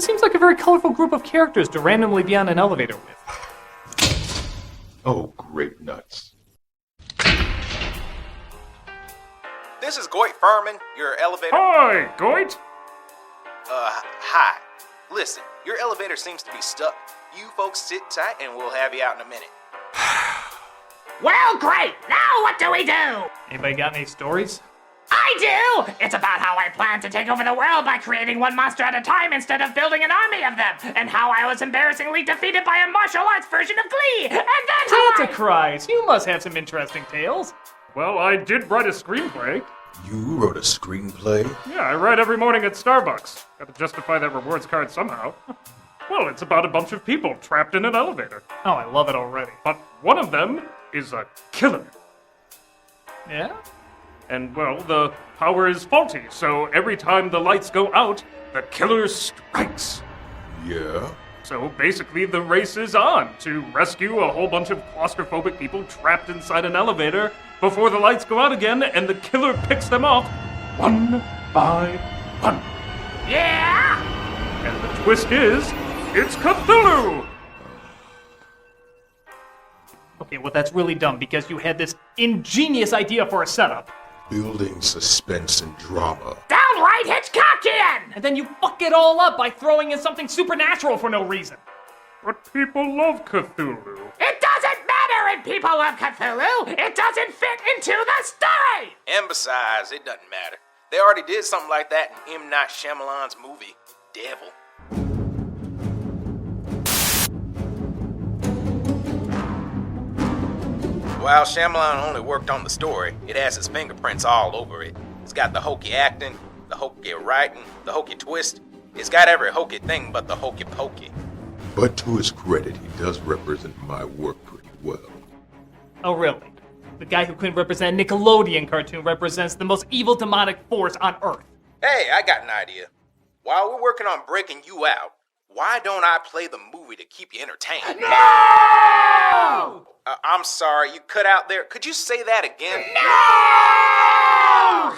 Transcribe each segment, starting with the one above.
This seems like a very colorful group of characters to randomly be on an elevator with. Oh, great nuts. This is Goit Furman, your elevator... Hi, Goit! Hi. Listen, your elevator seems to be stuck. You folks sit tight and we'll have you out in a minute. Well, great! Now what do we do? Anybody got any stories? I do! It's about how I plan to take over the world by creating one monster at a time instead of building an army of them, and how I was embarrassingly defeated by a martial arts version of Glee, and then Santa Christ, you must have some interesting tales. Well, I did write a screenplay. You wrote a screenplay? Yeah, I write every morning at Starbucks. Gotta justify that rewards card somehow. Well, it's about a bunch of people trapped in an elevator. Oh, I love it already. But one of them is a killer. Yeah? And, well, the power is faulty, so every time the lights go out, the killer strikes. Yeah? So basically the race is on to rescue a whole bunch of claustrophobic people trapped inside an elevator before the lights go out again and the killer picks them off one by one. Yeah! And the twist is, it's Cthulhu! Okay, well that's really dumb because you had this ingenious idea for a setup. Building suspense and drama. Downright Hitchcockian! And then you fuck it all up by throwing in something supernatural for no reason. But people love Cthulhu. It doesn't matter if people love Cthulhu! It doesn't fit into the story! And besides, it doesn't matter. They already did something like that in M. Night Shyamalan's movie, Devil. While Shyamalan only worked on the story, it has his fingerprints all over it. It's got the hokey acting, the hokey writing, the hokey twist. It's got every hokey thing but the hokey pokey. But to his credit, he does represent my work pretty well. Oh, really? The guy who couldn't represent a Nickelodeon cartoon represents the most evil demonic force on Earth. Hey, I got an idea. While we're working on breaking you out, why don't I play the movie to keep you entertained? No! I'm sorry, you cut out there. Could you say that again?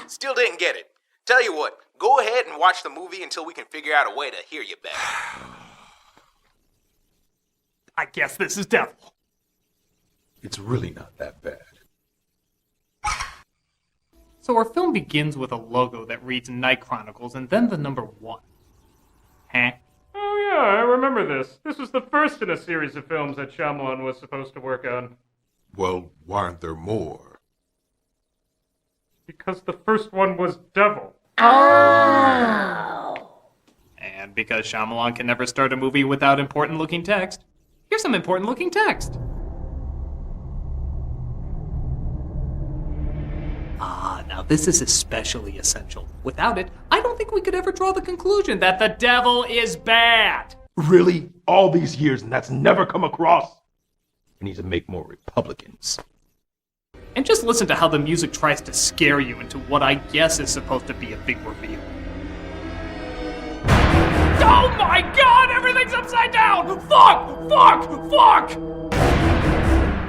No! Still didn't get it. Tell you what, go ahead and watch the movie until we can figure out a way to hear you better. I guess this is Devil. It's really not that bad. So our film begins with a logo that reads Night Chronicles and then the number 1. Huh? Oh yeah, I remember this. This was the first in a series of films that Shyamalan was supposed to work on. Well, why aren't there more? Because the first one was Devil. Oh! And because Shyamalan can never start a movie without important-looking text, here's some important-looking text. Now this is especially essential. Without it, I don't think we could ever draw the conclusion that the devil is bad. Really? All these years and that's never come across? We need to make more Republicans. And just listen to how the music tries to scare you into what I guess is supposed to be a big reveal. Oh my god, everything's upside down! Fuck! Fuck! Fuck!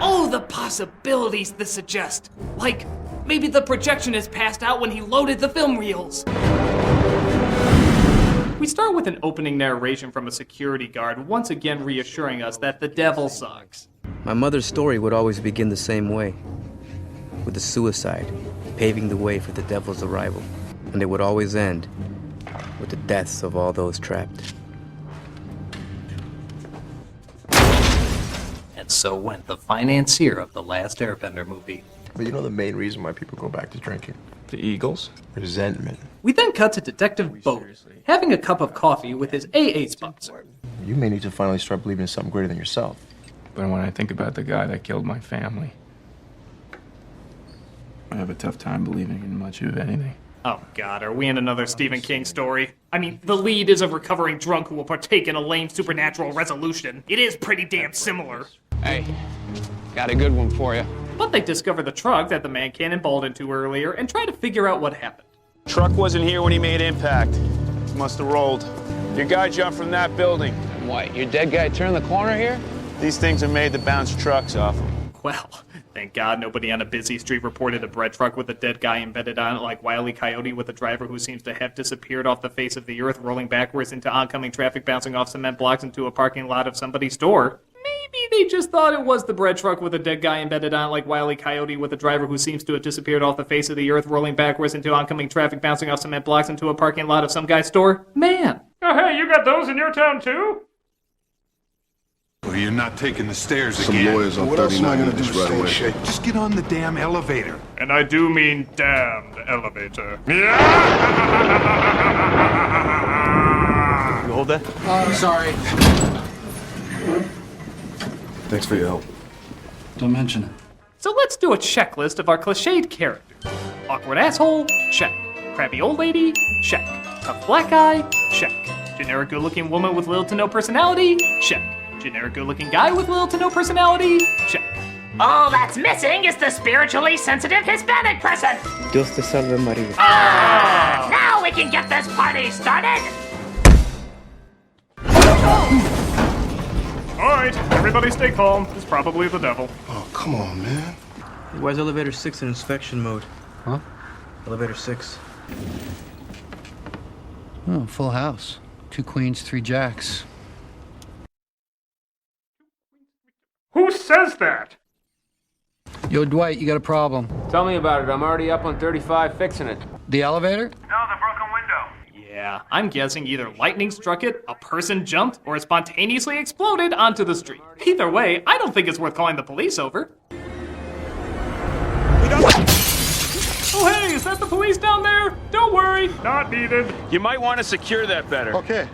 Oh, the possibilities this suggests. Like, maybe the projectionist passed out when he loaded the film reels. We start with an opening narration from a security guard, once again reassuring us that the devil sucks. My mother's story would always begin the same way, with a suicide, paving the way for the devil's arrival. And it would always end with the deaths of all those trapped. And so went the financier of the last Airbender movie. But you know the main reason why people go back to drinking? The Eagles? Resentment. We then cut to Detective Boat, having a cup of coffee with his AA sponsor. You may need to finally start believing in something greater than yourself. But when I think about the guy that killed my family, I have a tough time believing in much of anything. Oh god, are we in another Stephen King story? I mean, the lead is a recovering drunk who will partake in a lame supernatural resolution. It is pretty damn similar. Hey, got a good one for you. But they discover the truck that the man cannonballed into earlier and try to figure out what happened. Truck wasn't here when he made impact. Must have rolled. Your guy jumped from that building. What, your dead guy turned the corner here? These things are made to bounce trucks off them. Well, Thank God nobody on a busy street reported a bread truck with a dead guy embedded on it like Wile E. Coyote with a driver who seems to have disappeared off the face of the earth, rolling backwards into oncoming traffic, bouncing off cement blocks into a parking lot of somebody's store. Maybe they just thought it was the bread truck with a dead guy embedded on it like Wile E. Coyote with a driver who seems to have disappeared off the face of the earth, rolling backwards into oncoming traffic, bouncing off cement blocks into a parking lot of some guy's store. Man. Oh, hey, you got those in your town, too? Well, you're not taking the stairs Some again. lawyers on 39 gonna just right away. Just get on the damn elevator. And I do mean damned elevator. You hold that? I'm sorry. Thanks for your help. Don't mention it. So let's do a checklist of our cliched characters. Awkward asshole? Check. Crabby old lady? Check. Tough black guy? Check. Generic good-looking woman with little to no personality? Check. Generic good-looking guy with little to no personality? Check. All that's missing is the spiritually sensitive Hispanic person. Dios te salve Maria. Now we can get this party started. Alright, everybody stay calm. It's probably the devil. Oh, come on, man. Why is elevator 6 in inspection mode? Huh? Elevator 6. Oh, full house. 2 queens, 3 jacks. Who says that? Yo, Dwight, you got a problem. Tell me about it. I'm already up on 35 fixing it. The elevator? No, the broken window. Yeah, I'm guessing either lightning struck it, a person jumped, or it spontaneously exploded onto the street. Either way, I don't think it's worth calling the police over. Oh hey, is that the police down there? Don't worry, not needed. You might want to secure that better. Okay.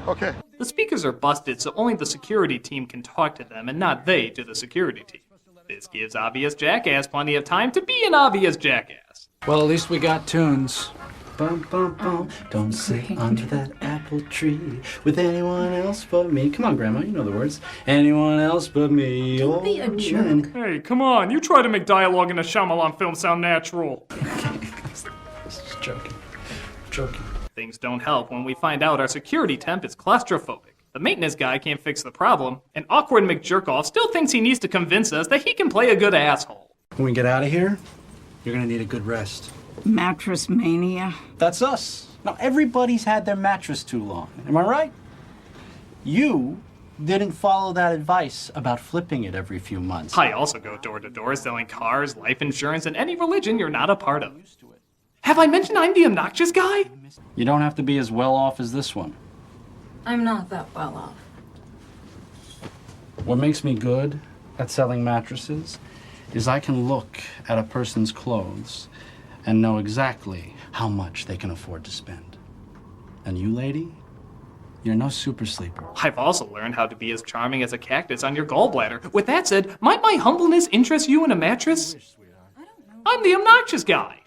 The speakers are busted, so only the security team can talk to them, and not they to the security team. This gives obvious jackass plenty of time to be an obvious jackass. Well, at least we got tunes. Bum, bum, bum. Don't sit under that apple tree with anyone else but me. Come on, Grandma, you know the words. Anyone else but me. Don't be a jerk. Hey, come on, you try to make dialogue in a Shyamalan film sound natural. Just joking. Things don't help when we find out our security temp is claustrophobic. The maintenance guy can't fix the problem, and awkward McJerkoff still thinks he needs to convince us that he can play a good asshole. When we get out of here, you're gonna need a good rest. Mattress mania. That's us. Now, everybody's had their mattress too long. Am I right? You didn't follow that advice about flipping it every few months. I also go door to door selling cars, life insurance, and any religion you're not a part of. Have I mentioned I'm the obnoxious guy? You don't have to be as well off as this one. I'm not that well off. What makes me good at selling mattresses is I can look at a person's clothes and know exactly how much they can afford to spend. And you, lady, you're no super sleeper. I've also learned how to be as charming as a cactus on your gallbladder. With that said, might my humbleness interest you in a mattress? I'm the obnoxious guy.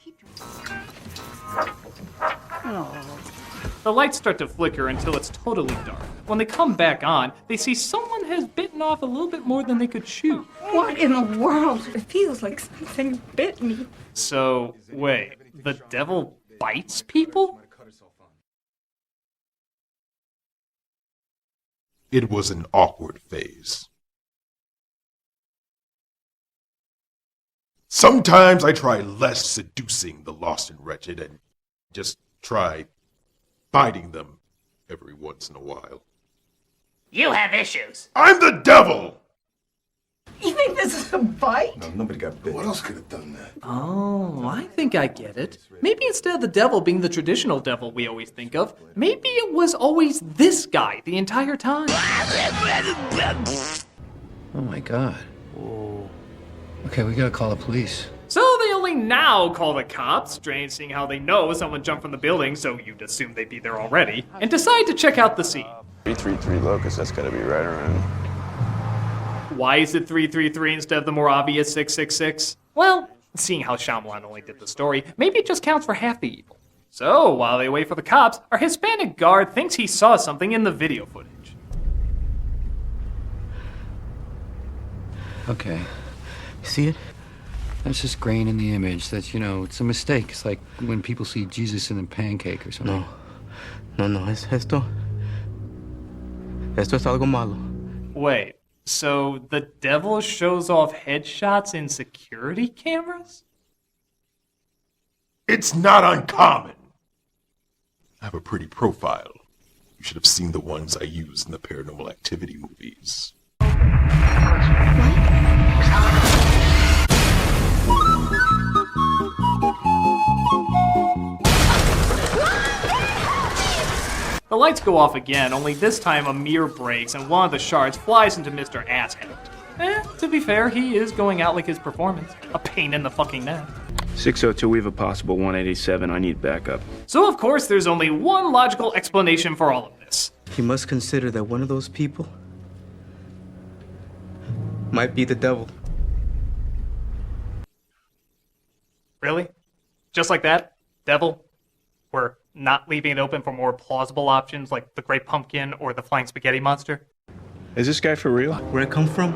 The lights start to flicker until it's totally dark. When they come back on, they see someone has bitten off a little bit more than they could chew. What in the world? It feels like something bit me. So, wait, the devil bites people? It was an awkward phase. Sometimes I try less seducing the lost and wretched and just try biting them every once in a while. You have issues. I'm the devil! You think this is a bite? No, nobody got bit. What else could have done that? Oh, I think I get it. Maybe instead of the devil being the traditional devil we always think of, maybe it was always this guy the entire time. Oh my god. Okay, we gotta call the police. So they only now call the cops, strange seeing how they know someone jumped from the building, so you'd assume they'd be there already, and decide to check out the scene. 333 locus, that's gotta be right around. Why is it 333 instead of the more obvious 666? Well, seeing how Shyamalan only did the story, maybe it just counts for half the evil. So, while they wait for the cops, our Hispanic guard thinks he saw something in the video footage. Okay. See it? That's just grain in the image. That's, it's a mistake. It's like when people see Jesus in a pancake or something. No, es esto. Esto es algo malo. Wait, So the devil shows off headshots in security cameras? It's not uncommon. I have a pretty profile. You should have seen the ones I used in the Paranormal Activity movies. The lights go off again, only this time a mirror breaks and one of the shards flies into Mr. Asshead. To be fair, he is going out like his performance. A pain in the fucking neck. 602, we have a possible 187. I need backup. So of course there's only one logical explanation for all of this. You must consider that one of those people might be the devil. Really? Just like that? Devil? We're not leaving it open for more plausible options like the Great Pumpkin or the Flying Spaghetti Monster? Is this guy for real? Where I come from,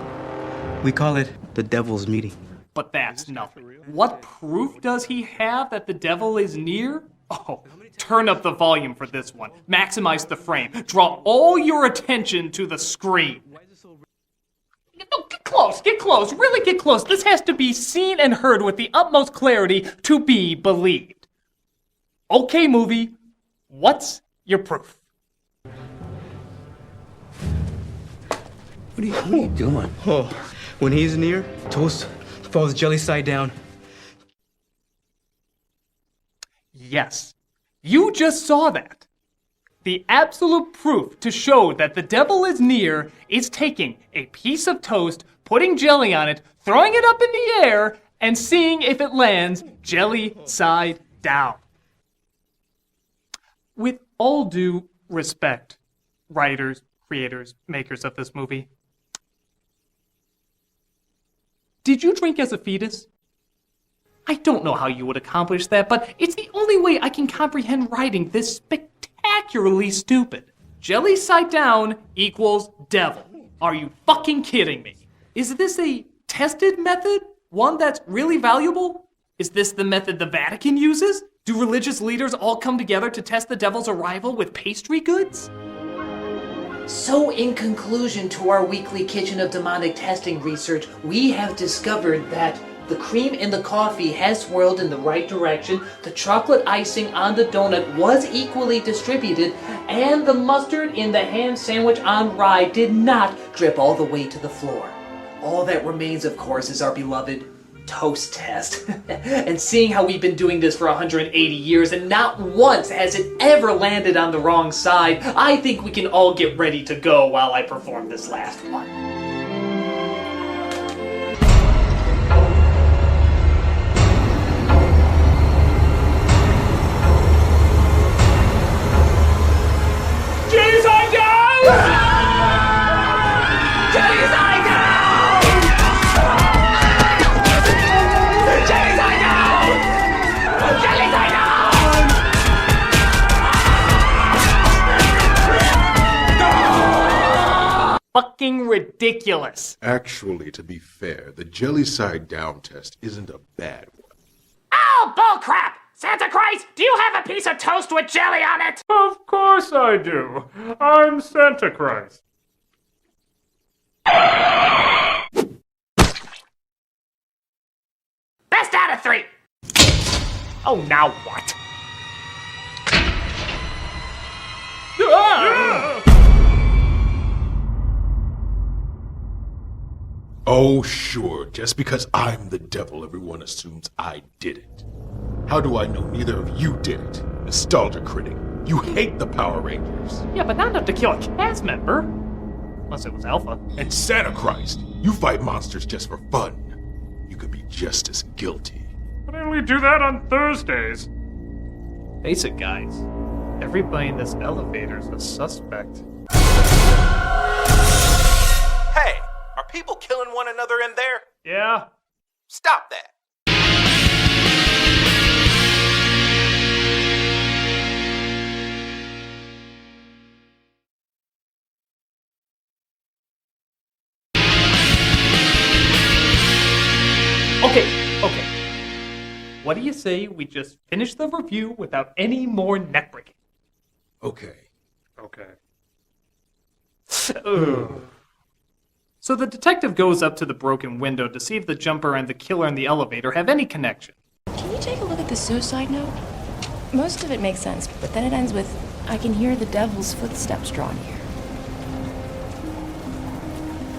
we call it the devil's meeting. But that's nothing. What proof does he have that the devil is near? Oh, turn up the volume for this one. Maximize the frame. Draw all your attention to the screen. No, get close, really get close. This has to be seen and heard with the utmost clarity to be believed. Okay, movie, what's your proof? What are you doing? Oh, when he's near, toast falls jelly side down. Yes, you just saw that. The absolute proof to show that the devil is near is taking a piece of toast, putting jelly on it, throwing it up in the air, and seeing if it lands jelly side down. With all due respect, writers, creators, makers of this movie, did you drink as a fetus? I don't know how you would accomplish that, but it's the only way I can comprehend writing this spectacularly stupid. Jelly side down equals devil. Are you fucking kidding me? Is this a tested method? One that's really valuable? Is this the method the Vatican uses? Do religious leaders all come together to test the devil's arrival with pastry goods? So in conclusion to our weekly Kitchen of Demonic testing research, we have discovered that the cream in the coffee has swirled in the right direction, the chocolate icing on the donut was equally distributed, and the mustard in the ham sandwich on rye did not drip all the way to the floor. All that remains, of course, is our beloved toast test. And seeing how we've been doing this for 180 years and not once has it ever landed on the wrong side, I think we can all get ready to go while I perform this last one. Fucking ridiculous. Actually, to be fair, the jelly side down test isn't a bad one. Oh, bullcrap! Santa Christ, do you have a piece of toast with jelly on it? Of course I do. I'm Santa Christ. Best out of 3. Oh, now what? Oh, sure, just because I'm the devil, everyone assumes I did it. How do I know neither of you did it? Nostalgia Critic, you hate the Power Rangers. Yeah, but not enough to kill a cast member. Unless it was Alpha. And Santa Christ, you fight monsters just for fun. You could be just as guilty. But I only do that on Thursdays. Face it, guys. Everybody in this elevator's a suspect. Hey, are people killing one another in there? Yeah. Stop that. Okay. What do you say we just finish the review without any more neck-breaking? Okay. Okay. Ugh. So the detective goes up to the broken window to see if the jumper and the killer in the elevator have any connection. Can you take a look at the suicide note? Most of it makes sense, but then it ends with, I can hear the devil's footsteps draw near.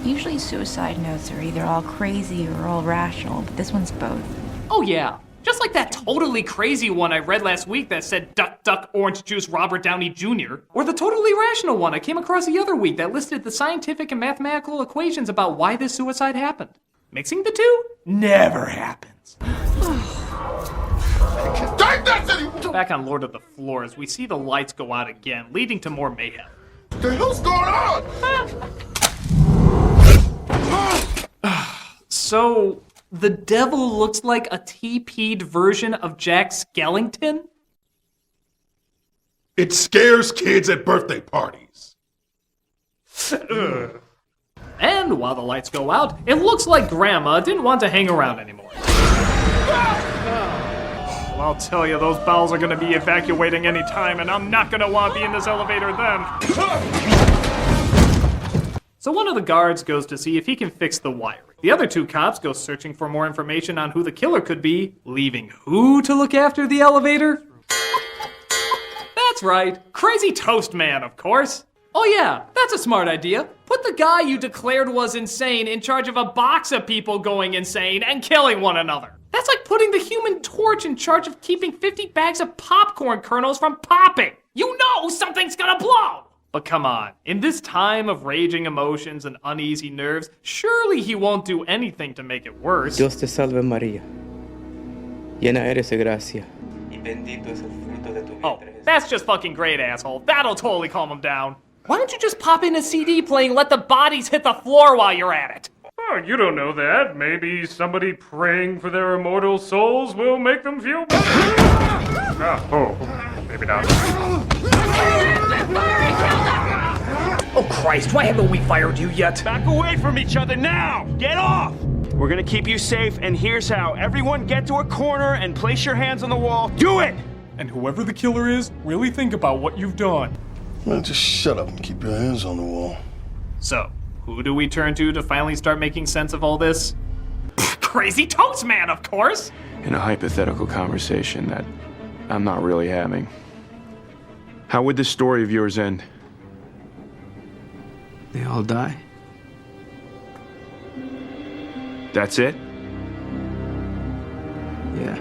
Usually suicide notes are either all crazy or all rational, but this one's both. Oh yeah, just like that totally crazy one I read last week that said duck, duck, orange juice, Robert Downey Jr. Or the totally rational one I came across the other week that listed the scientific and mathematical equations about why this suicide happened. Mixing the two never happens. Back on Lord of the Floors, we see the lights go out again, leading to more mayhem. What the hell's going on? So, the devil looks like a TP'd version of Jack Skellington? It scares kids at birthday parties. And while the lights go out, it looks like Grandma didn't want to hang around anymore. Well, I'll tell you, those bowels are gonna be evacuating any time, and I'm not gonna want to be in this elevator then. So one of the guards goes to see if he can fix the wiring. The other two cops go searching for more information on who the killer could be, leaving who to look after the elevator? That's right, Crazy Toast Man, of course. Oh yeah, that's a smart idea. Put the guy you declared was insane in charge of a box of people going insane and killing one another. That's like putting the Human Torch in charge of keeping 50 bags of popcorn kernels from popping. You know something's gonna blow! But come on, in this time of raging emotions and uneasy nerves, surely he won't do anything to make it worse. Dios te salve María, llena eres de gracia, y bendito es el fruto de tu vientre. Oh, that's just fucking great, asshole. That'll totally calm him down. Why don't you just pop in a CD playing Let the Bodies Hit the Floor while you're at it? Oh, you don't know that. Maybe somebody praying for their immortal souls will make them feel better. Maybe not. Oh Christ, why haven't we fired you yet? Back away from each other now! Get off! We're gonna keep you safe, and here's how. Everyone get to a corner and place your hands on the wall. Do it! And whoever the killer is, really think about what you've done. Man, just shut up and keep your hands on the wall. So, who do we turn to finally start making sense of all this? Crazy Toast Man, of course! In a hypothetical conversation that I'm not really having. How would this story of yours end? They all die. That's it? Yeah.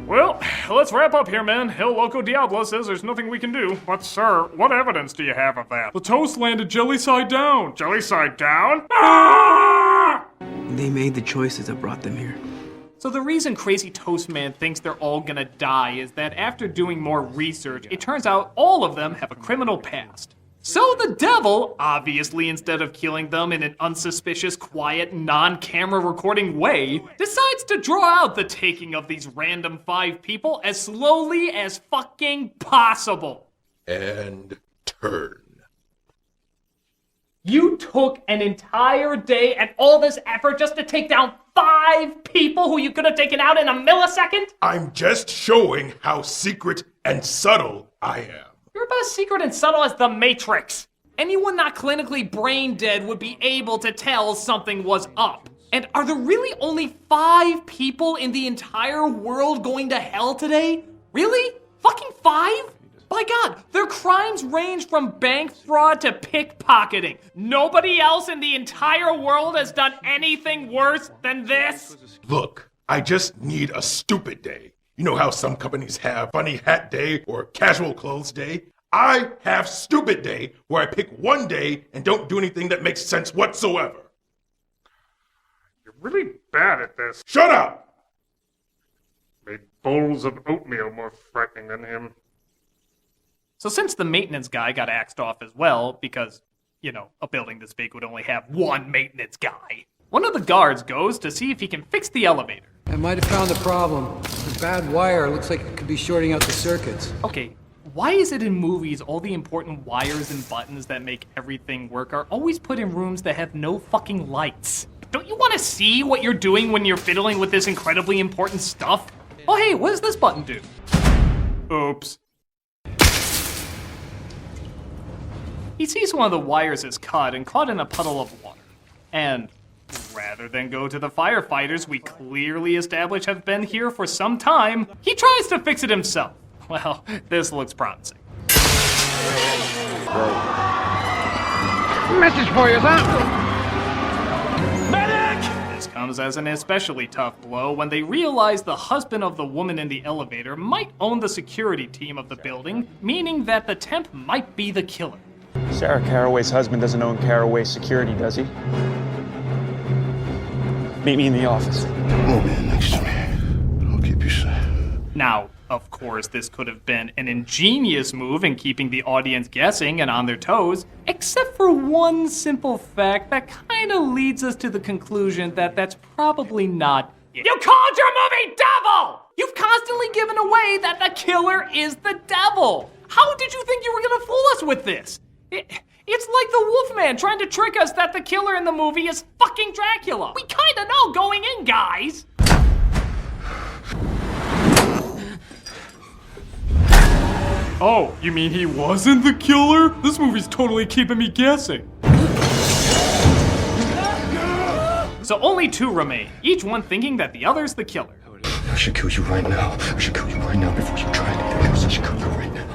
Well, let's wrap up here, man. El Loco Diablo says there's nothing we can do. But, sir, what evidence do you have of that? The toast landed jelly side down. Jelly side down? Ah! They made the choices that brought them here. So the reason Crazy Toast Man thinks they're all gonna die is that after doing more research, it turns out all of them have a criminal past. So the devil, obviously instead of killing them in an unsuspicious, quiet, non-camera recording way, decides to draw out the taking of these random 5 people as slowly as fucking possible. And turn. You took an entire day and all this effort just to take down 5 people who you could have taken out in a millisecond? I'm just showing how secret and subtle I am. You're about as secret and subtle as the Matrix. Anyone not clinically brain dead would be able to tell something was up. And are there really only 5 people in the entire world going to hell today? Really? Fucking 5? By God, their crimes range from bank fraud to pickpocketing. Nobody else in the entire world has done anything worse than this? Look, I just need a stupid day. You know how some companies have funny hat day or casual clothes day? I have stupid day, where I pick one day and don't do anything that makes sense whatsoever. You're really bad at this. Shut up! Made bowls of oatmeal more frightening than him. So since the maintenance guy got axed off as well, because, you know, a building this big would only have one maintenance guy, one of the guards goes to see if he can fix the elevator. I might have found the problem. The bad wire looks like it could be shorting out the circuits. Okay, why is it in movies all the important wires and buttons that make everything work are always put in rooms that have no fucking lights? Don't you want to see what you're doing when you're fiddling with this incredibly important stuff? Oh hey, what does this button do? Oops. He sees one of the wires is cut and caught in a puddle of water. And rather than go to the firefighters we clearly established have been here for some time, he tries to fix it himself. Well, this looks promising. Message for you, sir. Medic! This comes as an especially tough blow when they realize the husband of the woman in the elevator might own the security team of the building, meaning that the temp might be the killer. Sarah Caraway's husband doesn't own Caraway Security, does he? Meet me in the office. Oh, man, next to me. I'll keep you safe. Now, of course, this could have been an ingenious move in keeping the audience guessing and on their toes, except for one simple fact that kind of leads us to the conclusion that that's probably not it. You called your movie Devil! You've constantly given away that the killer is the devil. How did you think you were gonna fool us with this? It's like the Wolfman trying to trick us that the killer in the movie is fucking Dracula. We kinda know going in, guys. Oh, you mean he wasn't the killer? This movie's totally keeping me guessing. So only two remain, each one thinking that the other's the killer. I should kill you right now. I should kill you right now before you try anything else. I should kill you right now.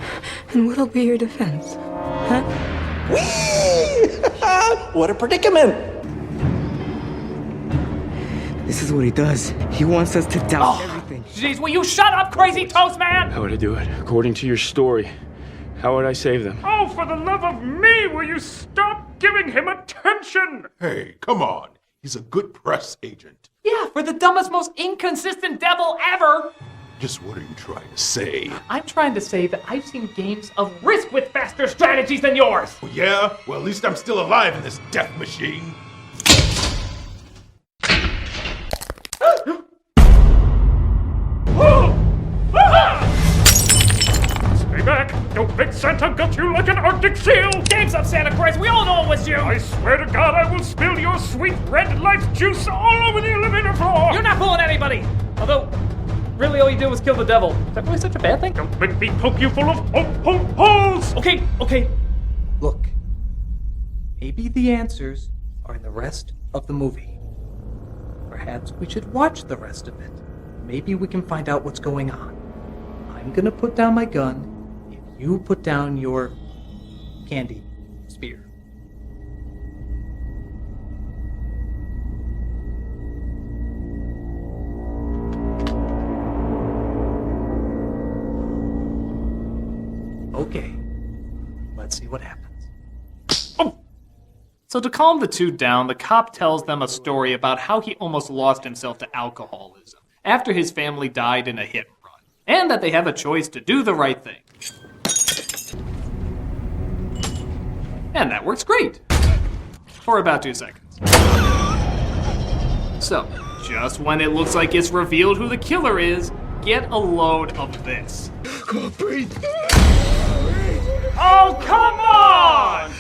And what'll be your defense? Huh? What a predicament! This is what he does. He wants us to doubt everything. Jeez, will you shut up, crazy toast man? How would I do it? According to your story, how would I save them? Oh, for the love of me, will you stop giving him attention? Hey, come on. He's a good press agent. Yeah, for the dumbest, most inconsistent devil ever. Just what are you trying to say? I'm trying to say that I've seen games of Risk with faster strategies than yours. Oh, yeah? Well, at least I'm still alive in this death machine. Stay back! Don't Big Santa gut you like an Arctic seal! Game's up, Santa Claus! We all know it was you! I swear to God I will spill your sweet red life juice all over the elevator floor! You're not fooling anybody! Although, really all you did was kill the devil. Is that really such a bad thing? Don't make me poke you full of holes! Okay. Look. Maybe the answers are in the rest of the movie. Perhaps we should watch the rest of it. Maybe we can find out what's going on. I'm gonna put down my gun if you put down your candy spear. Okay, let's see what happens. Oh! So to calm the two down, the cop tells them a story about how he almost lost himself to alcoholism after his family died in a hit and run, and that they have a choice to do the right thing. And that works great. For about 2 seconds. So, just when it looks like it's revealed who the killer is, get a load of this. Breathe. Oh, come on!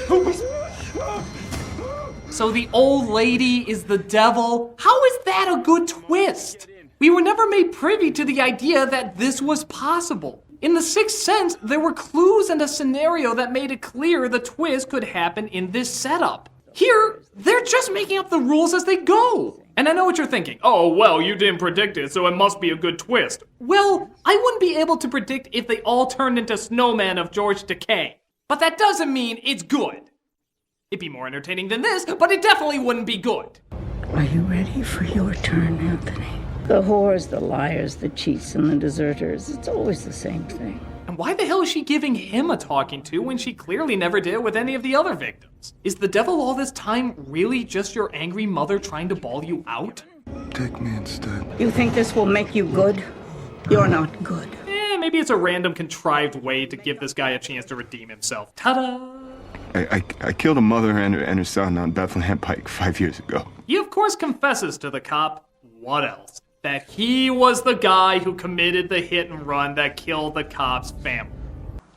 So the old lady is the devil? How is that a good twist? We were never made privy to the idea that this was possible. In The Sixth Sense, there were clues and a scenario that made it clear the twist could happen in this setup. Here, they're just making up the rules as they go. And I know what you're thinking. Oh, well, you didn't predict it, so it must be a good twist. Well, I wouldn't be able to predict if they all turned into snowmen of George Takei. But that doesn't mean it's good. It'd be more entertaining than this, but it definitely wouldn't be good. Are you ready for your turn, Anthony? The whores, the liars, the cheats, and the deserters. It's always the same thing. And why the hell is she giving him a talking to when she clearly never did with any of the other victims? Is the devil all this time really just your angry mother trying to bawl you out? Take me instead. You think this will make you good? You're not good. Maybe it's a random contrived way to give this guy a chance to redeem himself. Ta-da! I killed a mother and her son on Bethlehem Pike 5 years ago. He of course confesses to the cop. What else? That he was the guy who committed the hit and run that killed the cop's family.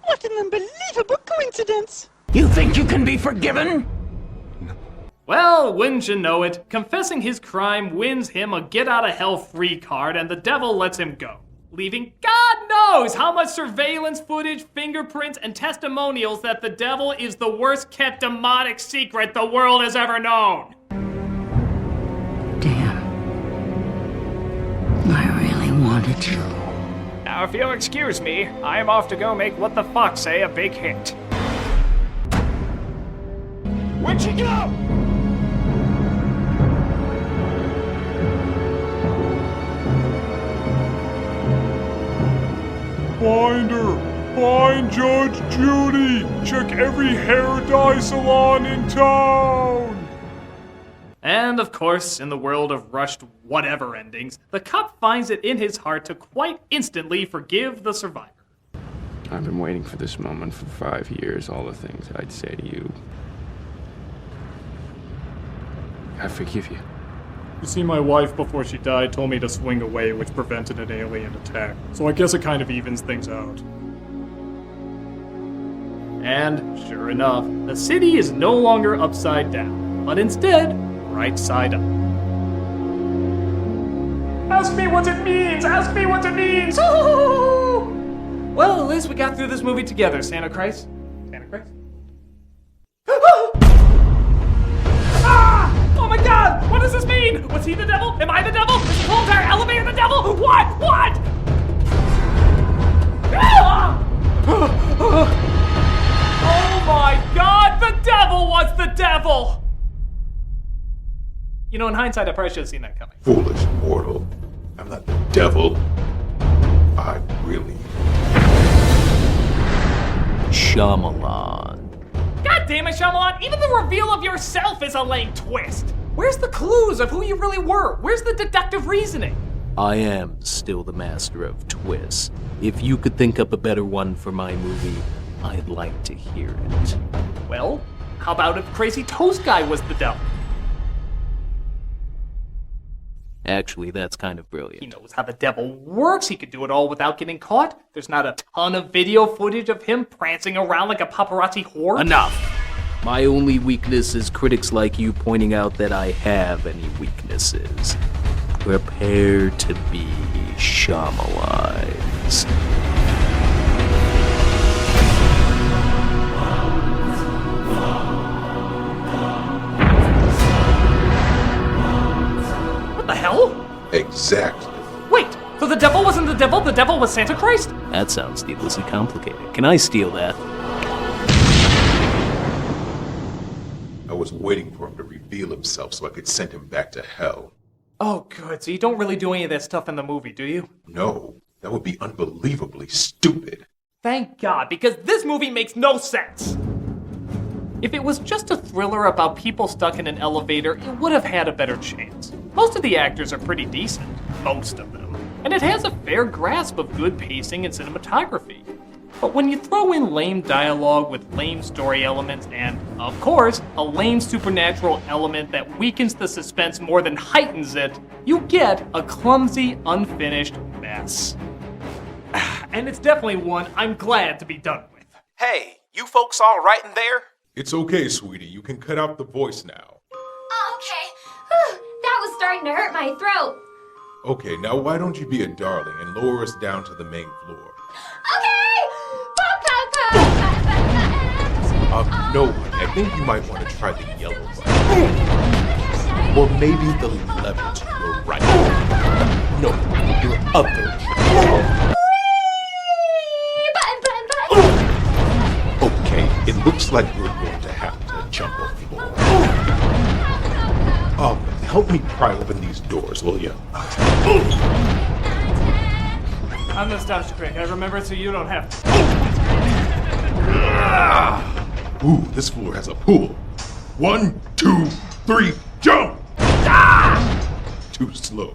What an unbelievable coincidence! You think you can be forgiven? Well, wouldn't you know it, confessing his crime wins him a get-out-of-hell-free card and the devil lets him go, leaving God knows how much surveillance footage, fingerprints, and testimonials that the devil is the worst-kept demonic secret the world has ever known. I really wanted you. Now, if you'll excuse me, I'm off to go make What the Fuck Say a big hit. Where'd she go? Find her! Find Judge Judy! Check every hair dye salon in town! And of course, in the world of rushed whatever endings, the cop finds it in his heart to quite instantly forgive the survivor. I've been waiting for this moment for 5 years, all the things I'd say to you. I forgive you. You see, my wife, before she died, told me to swing away, which prevented an alien attack. So I guess it kind of evens things out. And, sure enough, the city is no longer upside down, but instead, right side up. Ask me what it means! Ask me what it means! Well, at least we got through this movie together, Santa Christ. Santa Christ? Ah! Oh my god! What does this mean? Was he the devil? Am I the devil? Is the whole entire elevator the devil? What? What? Ah! Oh my god! The devil was the devil! You know, in hindsight, I probably should have seen that coming. Foolish mortal. I'm not the devil. I really... Shyamalan. God damn it, Shyamalan! Even the reveal of yourself is a lame twist! Where's the clues of who you really were? Where's the deductive reasoning? I am still the master of twists. If you could think up a better one for my movie, I'd like to hear it. Well, how about if Crazy Toast Guy was the devil? Actually, that's kind of brilliant. He knows how the devil works. He could do it all without getting caught. There's not a ton of video footage of him prancing around like a paparazzi horde. Enough! My only weakness is critics like you pointing out that I have any weaknesses. Prepare to be Shyamalanized. What the hell? Exactly. Wait, so the devil wasn't the devil was Santa Christ? That sounds needlessly complicated. Can I steal that? I was waiting for him to reveal himself so I could send him back to hell. Oh, good. So you don't really do any of that stuff in the movie, do you? No, that would be unbelievably stupid. Thank God, because this movie makes no sense. If it was just a thriller about people stuck in an elevator, it would have had a better chance. Most of the actors are pretty decent. Most of them. And it has a fair grasp of good pacing and cinematography. But when you throw in lame dialogue with lame story elements and, of course, a lame supernatural element that weakens the suspense more than heightens it, you get a clumsy, unfinished mess. And it's definitely one I'm glad to be done with. Hey, you folks all right in there? It's okay, sweetie. You can cut out the voice now. Oh, okay. That was starting to hurt my throat. Okay, now why don't you be a darling and lower us down to the main floor? Okay! No, I think you might want to try the yellow button. Or maybe the lever to your right. No, your other. Okay, it looks like we're going to have to jump off the floor. Help me pry open these doors, will you? I'm nostalgia quick. I remember it so you don't have to. Ooh, this floor has a pool. 1, 2, 3, jump! Too slow.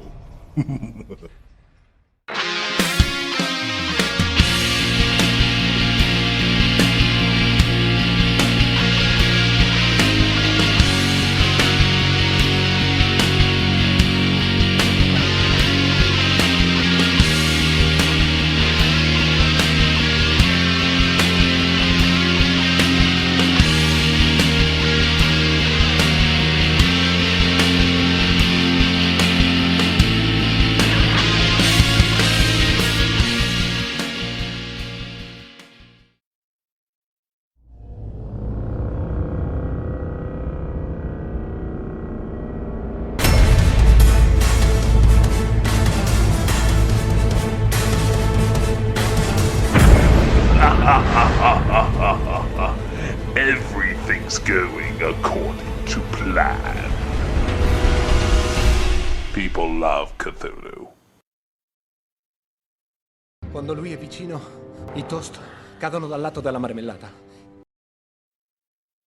Everything's going according to plan. People love Cthulhu. Quando lui è vicino, i toast cadono dal lato della marmellata.